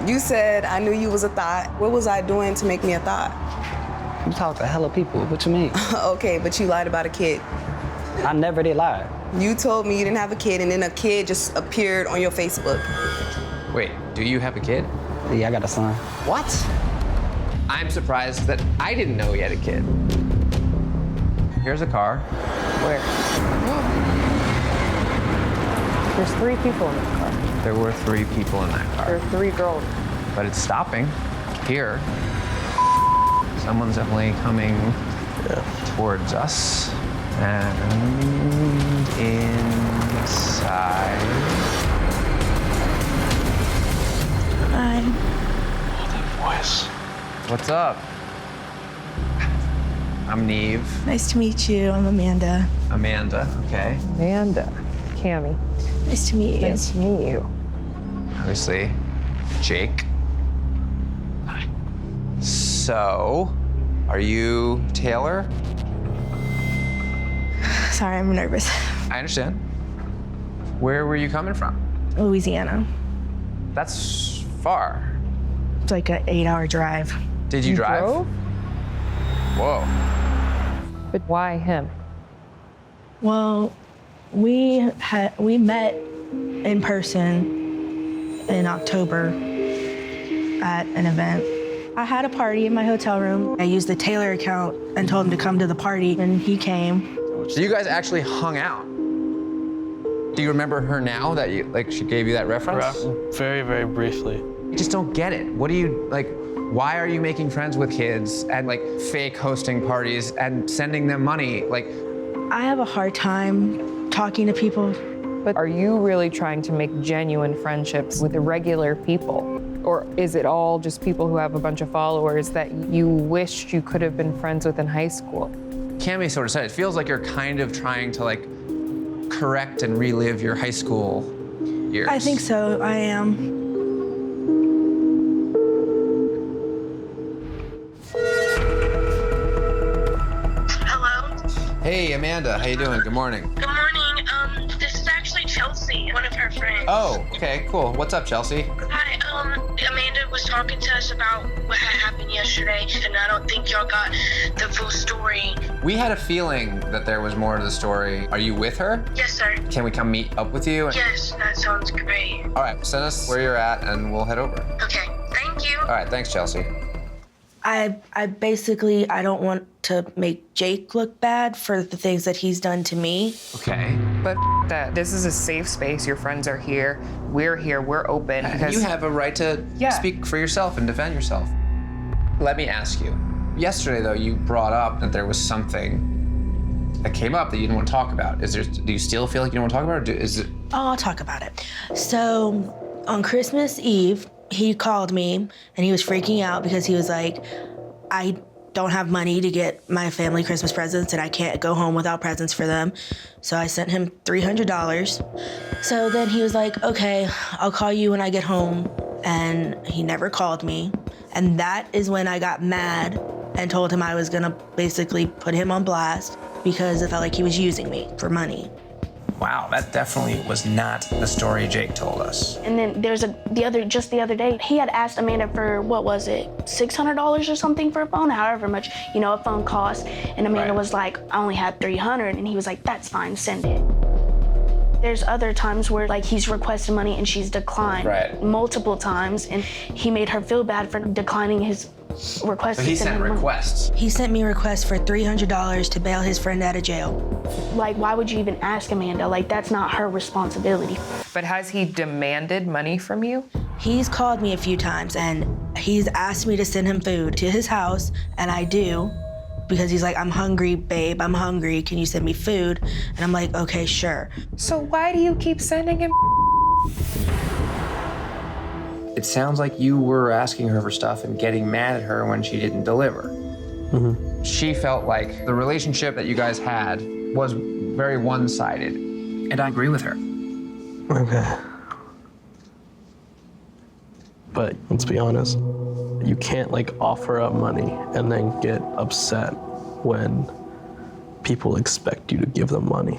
You said I knew you was a thought. What was I doing to make me a thought? You talk to hella people. What you mean? Okay, but you lied about a kid. I never did lie. You told me you didn't have a kid, and then a kid just appeared on your Facebook. Wait, do you have a kid? Yeah, I got a son. What? I'm surprised that I didn't know he had a kid. Here's a car. Where? There's 3 people in that car. There were 3 people in that car. There are 3 girls. But it's stopping here. Someone's definitely coming towards us. And inside. Hi. Oh, that voice. What's up? I'm Neve. Nice to meet you. I'm Amanda. Amanda, okay. Miranda. Kamie. Nice to meet you. Nice to meet you. Obviously, Jake. Hi. So, are you Taylor? Sorry, I'm nervous. I understand. Where were you coming from? Louisiana. That's far. It's like an 8-hour drive. Did you drive? Drove? Whoa. But why him? Well, we met in person in October at an event. I had a party in my hotel room. I used the Taylor account and told him to come to the party, and he came. So you guys actually hung out. Do you remember her now that she gave you that reference? Very, very briefly. I just don't get it. What do you, why are you making friends with kids and fake hosting parties and sending them money? I have a hard time talking to people. But are you really trying to make genuine friendships with irregular people? Or is it all just people who have a bunch of followers that you wished you could have been friends with in high school? Kamie sort of said, it feels like you're kind of trying to correct and relive your high school years. I think so, I am. Hey, Amanda, how you doing? Good morning. Good morning. This is actually Chelsea, one of her friends. Oh, okay, cool. What's up, Chelsea? Hi, Amanda was talking to us about what had happened yesterday, and I don't think y'all got the full story. We had a feeling that there was more to the story. Are you with her? Yes, sir. Can we come meet up with you? Yes, that sounds great. All right, send us where you're at and we'll head over. Okay, thank you. All right, thanks, Chelsea. I don't want to make Jake look bad for the things that he's done to me. Okay. But that this is a safe space. Your friends are here. We're here. We're open. And you have a right to speak for yourself and defend yourself. Let me ask you. Yesterday, though, you brought up that there was something that came up that you didn't want to talk about. Do you still feel like you don't want to talk about it? Oh, I'll talk about it. So on Christmas Eve, he called me and he was freaking out because he was like, I don't have money to get my family Christmas presents and I can't go home without presents for them. So I sent him $300. So then he was like, okay, I'll call you when I get home. And he never called me. And that is when I got mad and told him I was gonna basically put him on blast because it felt like he was using me for money. Wow, that definitely was not the story Jake told us. And then there's just the other day, he had asked Amanda for, what was it, $600 or something for a phone, however much, a phone costs. And Amanda was like, I only had $300. And he was like, that's fine, send it. There's other times where he's requested money and she's declined multiple times. And he made her feel bad for declining his request. So he sent requests. He sent me requests for $300 to bail his friend out of jail. Why would you even ask Amanda? That's not her responsibility. But has he demanded money from you? He's called me a few times and he's asked me to send him food to his house, and I do, because he's like, I'm hungry, babe, I'm hungry, can you send me food? And I'm like, okay, sure. So why do you keep sending him? It sounds like you were asking her for stuff and getting mad at her when she didn't deliver. Mm-hmm. She felt like the relationship that you guys had was very one-sided. And I agree with her. Okay. But let's be honest, you can't offer up money and then get upset when people expect you to give them money.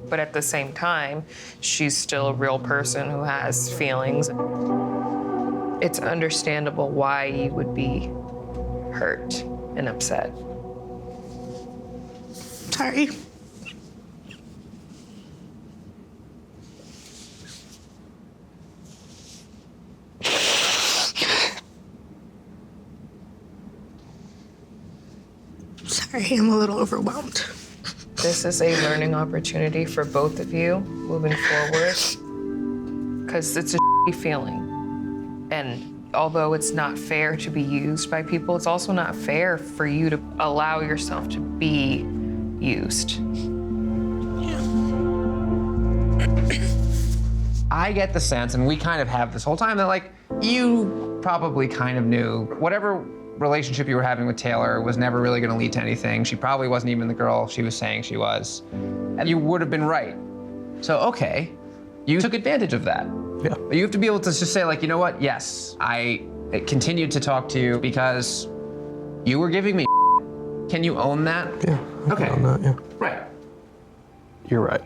But at the same time, she's still a real person who has feelings. It's understandable why you would be hurt and upset. Sorry. Sorry, I'm a little overwhelmed. This is a learning opportunity for both of you moving forward, because it's a feeling. And although it's not fair to be used by people, it's also not fair for you to allow yourself to be used. I get the sense, and we kind of have this whole time, that like you probably kind of knew whatever relationship you were having with Taylor was never really going to lead to anything. She probably wasn't even the girl she was saying she was. And you would have been right. So, okay, you took advantage of that. Yeah. But you have to be able to just say, like, you know what? Yes, I continued to talk to you because you were giving me. Can you own that? Yeah. I Okay. can own that, yeah. Right. You're right.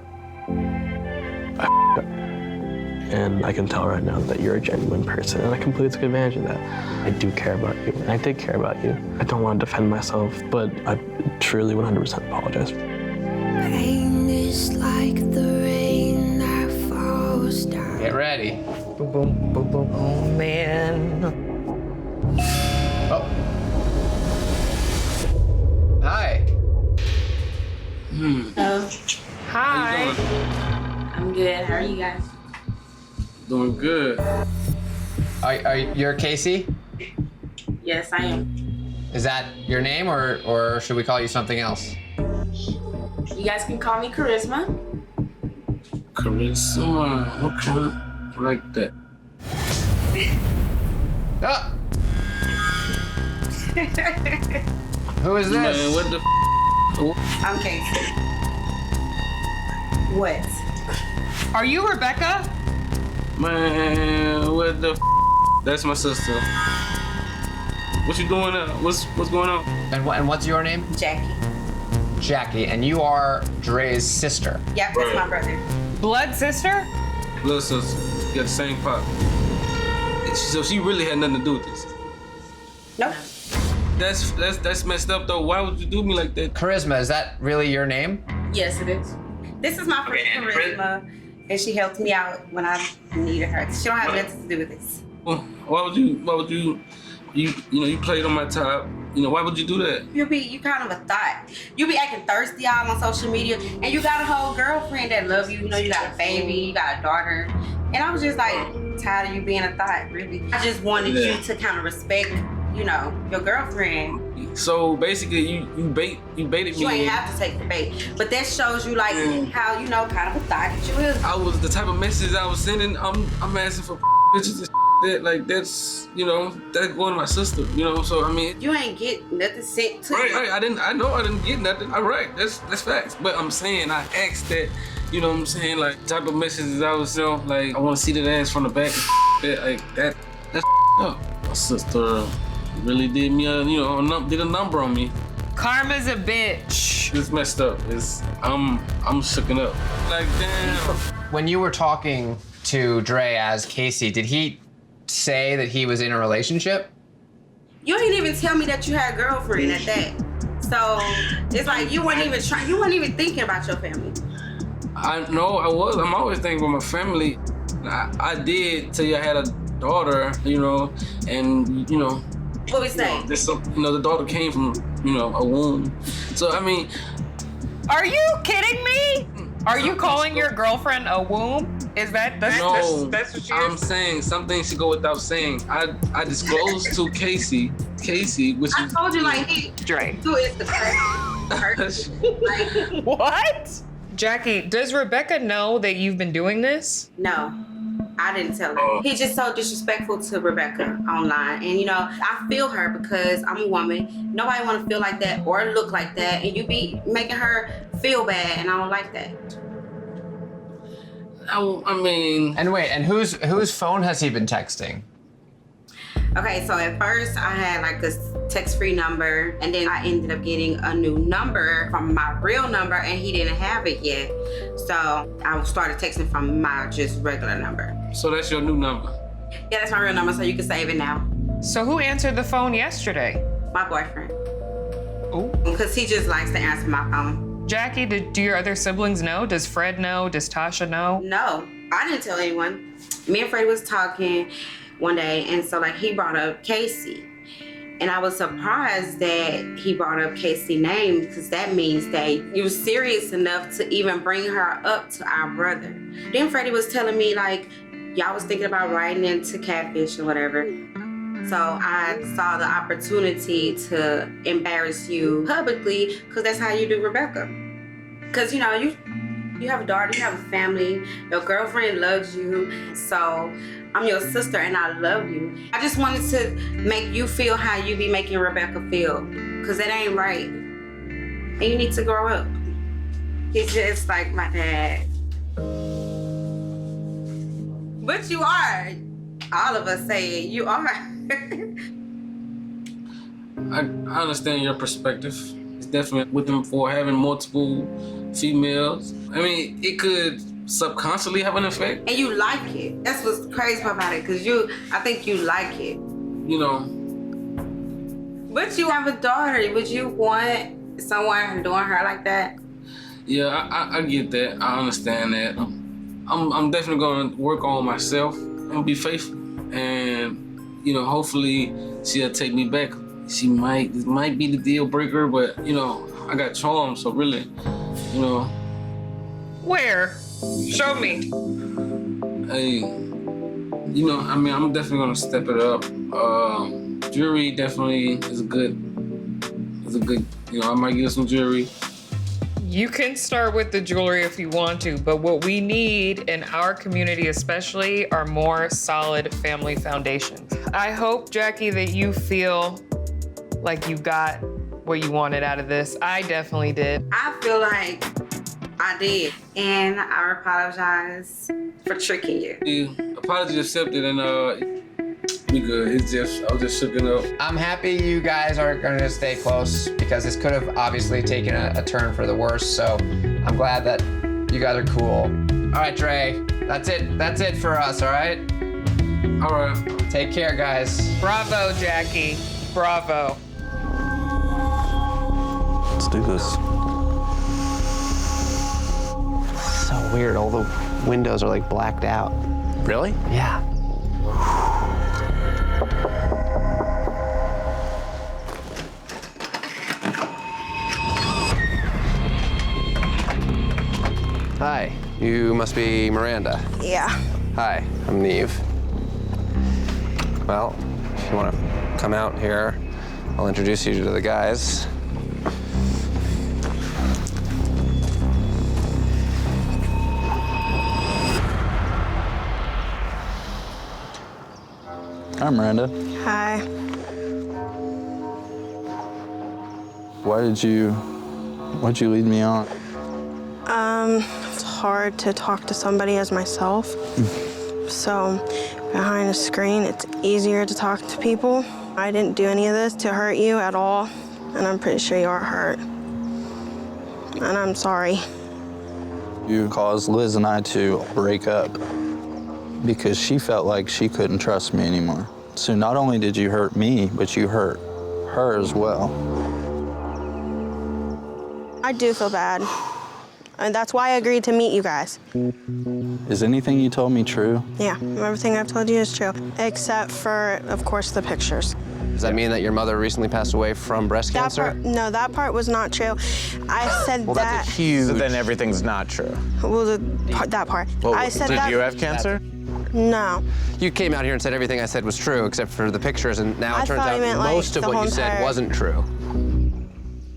And I can tell right now that you're a genuine person, and I completely took advantage of that. I do care about you, and I did care about you. I don't want to defend myself, but I truly 100% apologize. Pain is like the rain that falls down. Get ready. Boom, boom, boom, boom. Oh, man. Oh. Hi. Hi. I'm good. How are you guys? Doing good. You're Casey? Yes, I am. Is that your name, or should we call you something else? You guys can call me Charisma. Charisma. Okay. Like that. Ah! Who is this? Man, what the I'm Casey. What? Are you Rebecca? Man, what the That's my sister. What you doing now? What's going on? And what's your name? Jackie. Jackie, and you are Dre's sister. Yep, that's my brother. Blood sister? Little sister. Got the same pop. So she really had nothing to do with this. Nope. That's messed up though. Why would you do me like that? Charisma, is that really your name? Yes, it is. This is my friend Charisma, and she helped me out when I needed her. She don't have nothing to do with this. Well, why would you played on my top. Why would you do that? You kind of a thought. You be acting thirsty all on social media, and you got a whole girlfriend that love you. You got a baby, you got a daughter. And I was just like tired of you being a thought, really. I just wanted you to kind of respect, your girlfriend. So basically, you baited me. You ain't have to take the bait, but that shows you like how kind of a thought that you is. I was the type of message I was sending. I'm asking for bitches and that's that's going to my sister. So I mean, you ain't get nothing sent to you. Right. I know I didn't get nothing. All right, that's facts. But I'm saying I asked that. What I'm saying, like type of messages I was like I want to see that ass from the back. That's up. My sister really did me did a number on me. Karma's a bitch. It's messed up. I'm shooken up. Like damn. When you were talking to Dre as Casey, did he say that he was in a relationship? You didn't even tell me that you had a girlfriend at that. So it's like you weren't even thinking about your family. I know I was. I'm always thinking about my family. I did tell you I had a daughter, and What we say? The daughter came from a womb. So I mean, are you kidding me? Are you calling your girlfriend a womb? Is that's what you're I'm saying something should go without saying. I disclosed to Casey, which I told you Dre. Who is the person? What? Jackie, does Rebecca know that you've been doing this? No, I didn't tell her. He's just so disrespectful to Rebecca online. And I feel her because I'm a woman. Nobody want to feel like that or look like that. And you be making her feel bad, and I don't like that. I mean. And wait, and whose phone has he been texting? Okay, so at first I had like a text-free number, and then I ended up getting a new number from my real number, and he didn't have it yet. So I started texting from my just regular number. So that's your new number? Yeah, that's my real number, so you can save it now. So who answered the phone yesterday? My boyfriend. Oh. Because he just likes to answer my phone. Jackie, do your other siblings know? Does Fred know? Does Tasha know? No, I didn't tell anyone. Me and Fred was talking one day, and so like he brought up Casey. And I was surprised that he brought up Casey's name, because that means that he was serious enough to even bring her up to our brother. Then Freddie was telling me like, y'all was thinking about writing into Catfish or whatever. So I saw the opportunity to embarrass you publicly, because that's how you do Rebecca. Because, you know, you have a daughter, you have a family, your girlfriend loves you, so I'm your sister and I love you. I just wanted to make you feel how you be making Rebecca feel, because that ain't right. And you need to grow up. He's just like my dad. But you are. All of us say it, you are. I understand your perspective. It's definitely with them for having multiple females. I mean, it could subconsciously have an effect. And you like it. That's what's crazy about it, because I think you like it. You know. But you have a daughter. Would you want someone doing her like that? Yeah, I get that. I understand that. I'm definitely gonna work on myself and be faithful. And, you know, hopefully she'll take me back. It might be the deal breaker, but, you know, I got charm, so really, you know. Where? Show me. Hey, you know, I mean, I'm definitely gonna step it up. Jewelry definitely is a good, you know, I might get some jewelry. You can start with the jewelry if you want to, but what we need in our community especially are more solid family foundations. I hope, Jackie, that you feel like you got what you wanted out of this. I definitely did. I feel like I did, and I apologize for tricking you. The apology accepted, and we good. I was just shooken up. I'm happy you guys are gonna stay close, because this could have obviously taken a turn for the worse. So I'm glad that you guys are cool. All right, Dre, that's it. That's it for us, all right? All right. Take care, guys. Bravo, Jackie. Bravo. Let's do this. So weird, all the windows are like blacked out. Really? Yeah. Hi, you must be Miranda. Yeah. Hi, I'm Neve. Well, if you want to come out here, I'll introduce you to the guys. Hi, Miranda. Hi. Why'd you lead me on? It's hard to talk to somebody as myself. So behind a screen, it's easier to talk to people. I didn't do any of this to hurt you at all, and I'm pretty sure you are hurt. And I'm sorry. You caused Liz and I to break up because she felt like she couldn't trust me anymore. So not only did you hurt me, but you hurt her as well. I do feel bad. And that's why I agreed to meet you guys. Is anything you told me true? Yeah, everything I've told you is true, except for, of course, the pictures. Does that mean that your mother recently passed away from breast cancer? No, that part was not true. I said Well, that. that's a huge... So then everything's not true. Well, that part. Well, I said did that. you have cancer? No. You came out here and said everything I said was true, except for the pictures, and now I it turns thought out he meant, like, most of the what whole you said entire- wasn't true.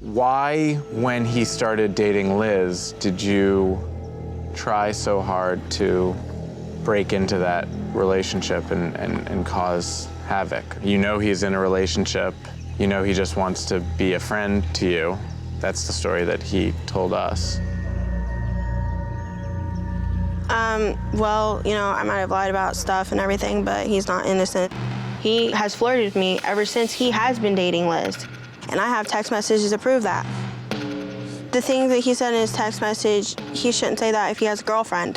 Why, when he started dating Liz, did you try so hard to break into that relationship and cause havoc? You know he's in a relationship. You know he just wants to be a friend to you. That's the story that he told us. Well, you know, I might have lied about stuff and everything, but he's not innocent. He has flirted with me ever since he has been dating Liz. And I have text messages to prove that. The thing that he said in his text message, he shouldn't say that if he has a girlfriend.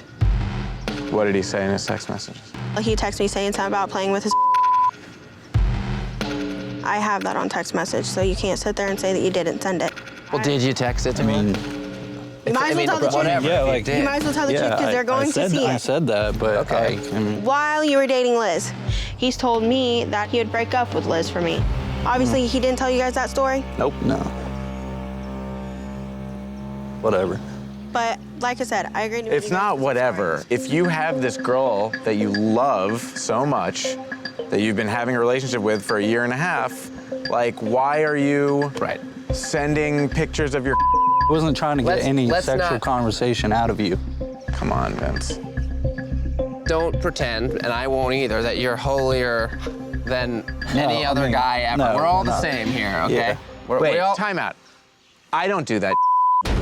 What did he say in his text messages? He texted me saying something about playing with his I have that on text message, so you can't sit there and say that you didn't send it. Well, did you text it to him? You might as well tell the truth. Yeah, like, you might as well tell the truth because they're going to see it. I said that, but Okay. like, I mean, While you were dating Liz, he's told me that he would break up with Liz for me. Obviously, he didn't tell you guys that story, nope, no. Whatever. but like I said, I agree. It's not whatever. If you have this girl that you love so much, that you've been having a relationship with for a year and a half, like, why are you sending pictures of your I wasn't trying to get any let's sexual not- conversation out of you. Come on, Vince. Don't pretend, and I won't either, that you're holier than any I other mean, guy ever. no, We're all the no. same here, okay? Yeah. Wait, time out. I don't do that.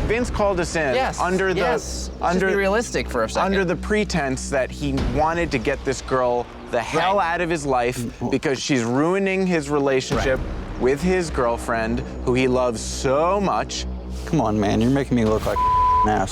Vince called us in under the Let's just be realistic for a second. under the pretense that he wanted to get this girl the hell out of his life because she's ruining his relationship with his girlfriend, who he loves so much. Come on, man, you're making me look like an ass.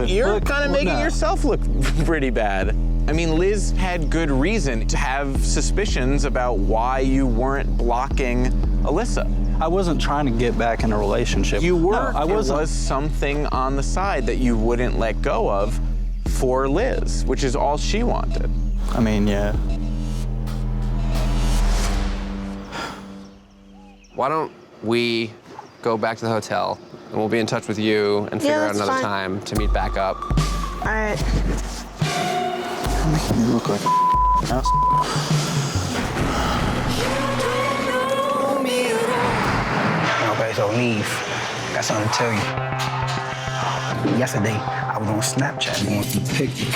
You're kind of making yourself look pretty bad. I mean, Liz had good reason to have suspicions about why you weren't blocking Alyssa. I wasn't trying to get back in a relationship. You were. No, I wasn't. It was something on the side that you wouldn't let go of for Liz, which is all she wanted. I mean, yeah. Why don't we go back to the hotel, and we'll be in touch with you and figure out that's another fine. time to meet back up. All right. You're making me look like an ass. Okay, so Neve, got something to tell you. Yesterday, I was on Snapchat going through pictures.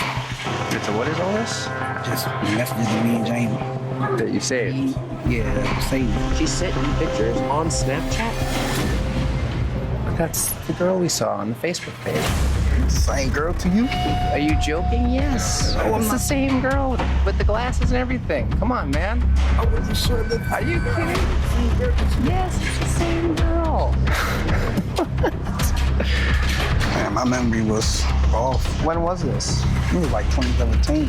So what is all this? Just messages to me and Jamie. That you saved? Yeah, saved. She sent you pictures on Snapchat? That's the girl we saw on the Facebook page. Same girl to you? Are you joking? Yes. Oh, It's the same girl with the glasses and everything. Come on, man. I wasn't sure that. Are you kidding? Yes, it's the same girl. Man, my memory was off. When was this? It was like 2017.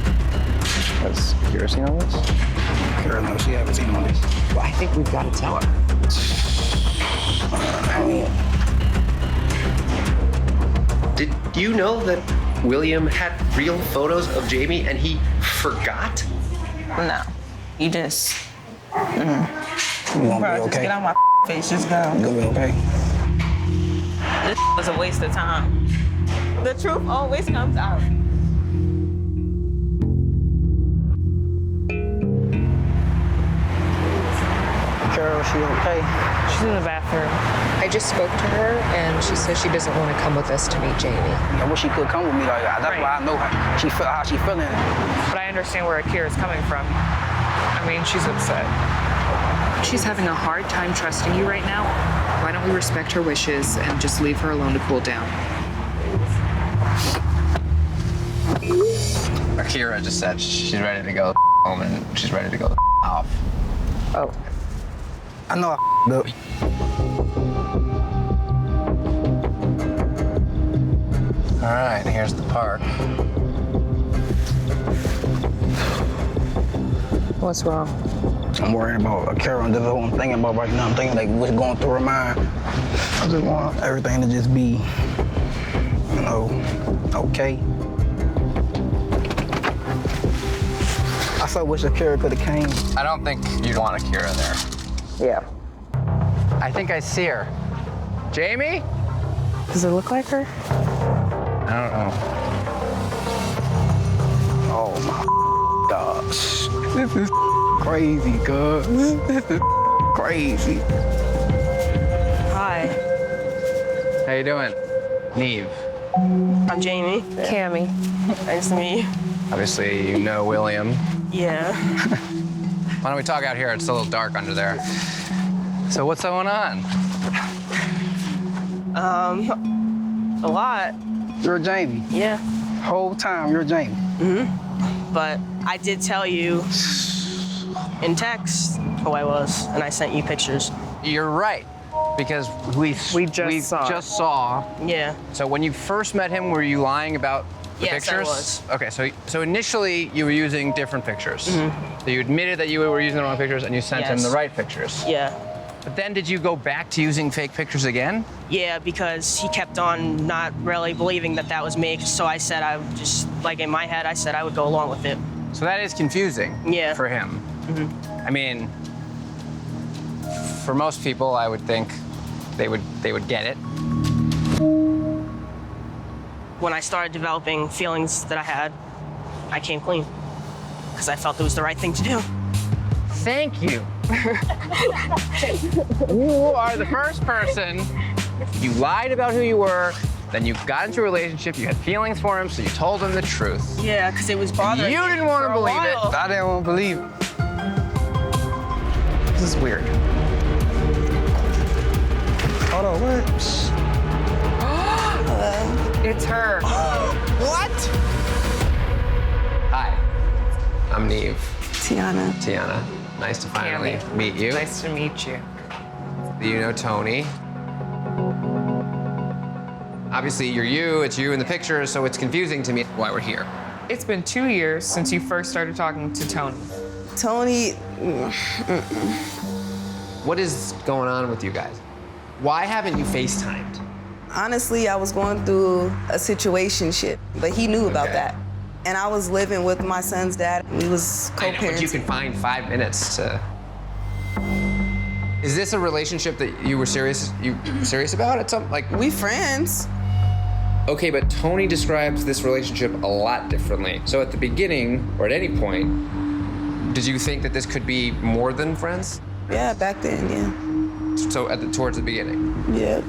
Has Kira seen all this? Kira, no, she haven't seen all this. Well, I think we've got to tell her. I mean, Did you know that William had real photos of Jamie and he forgot? No, you just. you won't be Bro, just okay. get out my face, just go. You'll be okay. This was a waste of time. The truth always comes out. Carol, she okay? She's in the bathroom. I just spoke to her, and she says she doesn't want to come with us to meet Jamie. I wish she could come with me like that. That's why I know how she feeling. But I understand where Akira's coming from. I mean, she's upset. She's having a hard time trusting you right now. Why don't we respect her wishes and just leave her alone to cool down? Akira just said she's ready to go home and she's ready to go off. Oh. I know I up. All right, here's the park. What's wrong? I'm worried about Carol. That's what I'm thinking about right now. I'm thinking like what's going through her mind. I just want everything to just be, you know, okay. I so wish Akira could have came. I don't think you'd want Akira there. Yeah. I think I see her. Jamie? Does it look like her? I don't know. Oh my gosh. This is crazy, cuz. This is crazy. Hi, How you doing? Neve. I'm Jamie. Kamie. Nice to meet you. Obviously, you know William. Yeah. Why don't we talk out here? It's a little dark under there. So what's going on? A lot. You're Jamie. Yeah. Whole time you're Jamie. But I did tell you in text who I was, and I sent you pictures. You're right, because we just saw. Yeah. So when you first met him, were you lying about the Yes, I pictures? was. Okay, so initially you were using different pictures. Mm-hmm. So you admitted that you were using the wrong pictures, and you sent him Yes. the right pictures. Yeah. But then did you go back to using fake pictures again? Yeah, because he kept on not really believing that that was me. So I said I would just, like in my head, I said I would go along with it. So that is confusing. Yeah. For him. Mm-hmm. I mean, for most people, I would think they would get it. When I started developing feelings that I had, I came clean because I felt it was the right thing to do. Thank you. You are the first person. You lied about who you were, then you got into a relationship, you had feelings for him, so you told him the truth. Yeah, because it was bothering me. You didn't want to for a believe it. while. I didn't want to believe it. This is weird. Hold on, what? It's her. What? Hi, I'm Neve. Tiana. Tiana, nice to finally Kamie. meet you. Nice to meet you. You know Tony. Obviously, you're you, it's you in the picture, so it's confusing to me why we're here. It's been 2 years since you first started talking to Tony. Tony. What is going on with you guys? Why haven't you FaceTimed? Honestly, I was going through a situationship, but he knew about that. And I was living with my son's dad. We was I know, but co-parents. you can find 5 minutes to. Is this a relationship that you were serious about at some like? We friends. Okay, but Tony describes this relationship a lot differently. So at the beginning, or at any point, did you think that this could be more than friends? Yeah, back then, yeah. So towards the beginning. Yeah.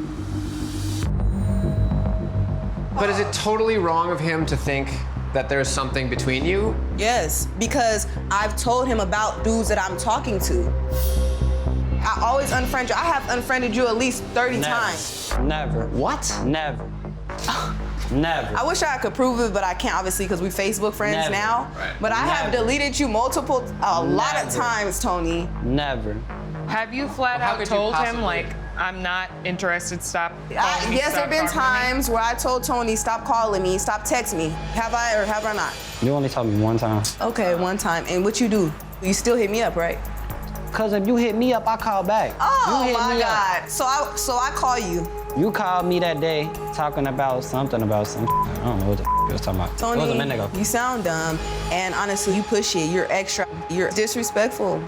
But is it totally wrong of him to think that there's something between you? Yes, because I've told him about dudes that I'm talking to. I always unfriend you. I have unfriended you at least 30 times. Never. What? Never. Never. I wish I could prove it, but I can't, obviously, because we Facebook friends Never. now. Right. But I have Never. deleted you a lot of times, Tony. Never. Have you flat How out could you told him, possibly? like, I'm not interested, stop calling me, Yes, there stop have been talking to me? times where I told Tony, stop calling me, stop texting me. Have I or have I not? You only told me one time. Okay, one time. And what you do? You still hit me up, right? Cause if you hit me up, I call back. Oh you hit my me God. So I call you. Up. You called me that day talking about something about some. I don't know what the you was talking about. Tony, it was a minute ago. you sound dumb. And honestly, you push it. You're extra. You're disrespectful.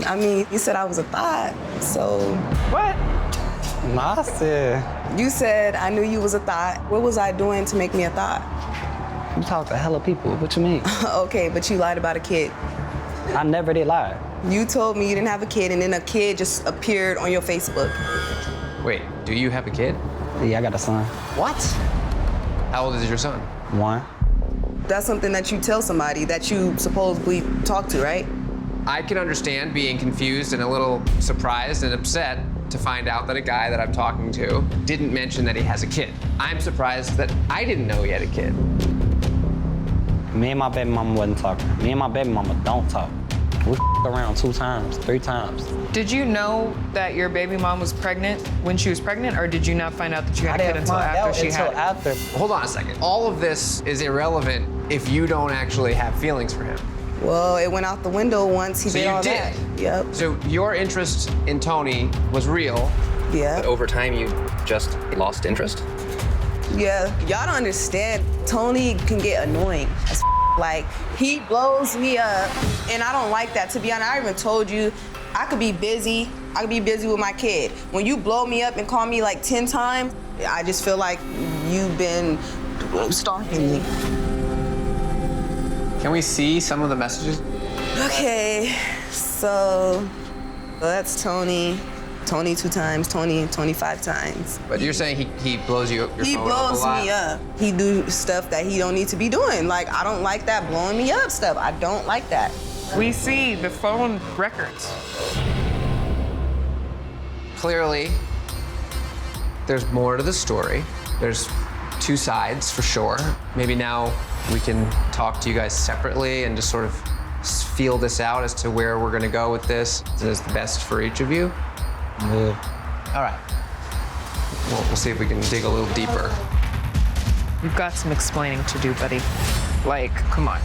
I mean, you said I was a thought. So. What? Nah, I said. You said I knew you was a thought. What was I doing to make me a thought? You talk to hella people. What you mean? Okay, but you lied about a kid. I never did lie. You told me you didn't have a kid, and then a kid just appeared on your Facebook. Wait, do you have a kid? Yeah, I got a son. What? How old is your son? 1. That's something that you tell somebody that you supposedly talk to, right? I can understand being confused and a little surprised and upset to find out that a guy that I'm talking to didn't mention that he has a kid. I'm surprised that I didn't know he had a kid. Me and my baby mama wasn't talking. Me and my baby mama don't talk. We around 2 times, 3 times. Did you know that your baby mom was pregnant when she was pregnant, or did you not find out that you had a kid until after she had it? Hold on a second. All of this is irrelevant if you don't actually have feelings for him. Well, it went out the window once he did all that. Yep. So your interest in Tony was real. Yeah. But over time, you just lost interest? Yeah. Y'all don't understand. Tony can get annoying as like, he blows me up, and I don't like that. To be honest, I even told you, I could be busy. I could be busy with my kid. When you blow me up and call me like 10 times, I just feel like you've been stalking me. Can we see some of the messages? Okay, so that's Tony. Tony 2 times, Tony 5 times. But you're saying he blows you up your He phone up a blows lot? me up. He do stuff that he don't need to be doing. Like, I don't like that blowing me up stuff. I don't like that. We see the phone records. Clearly, there's more to the story. There's 2 sides for sure. Maybe now we can talk to you guys separately and just sort of feel this out as to where we're gonna go with this is the best for each of you? Yeah. All right. We'll see if we can dig a little deeper. You've got some explaining to do, buddy. Like, come on.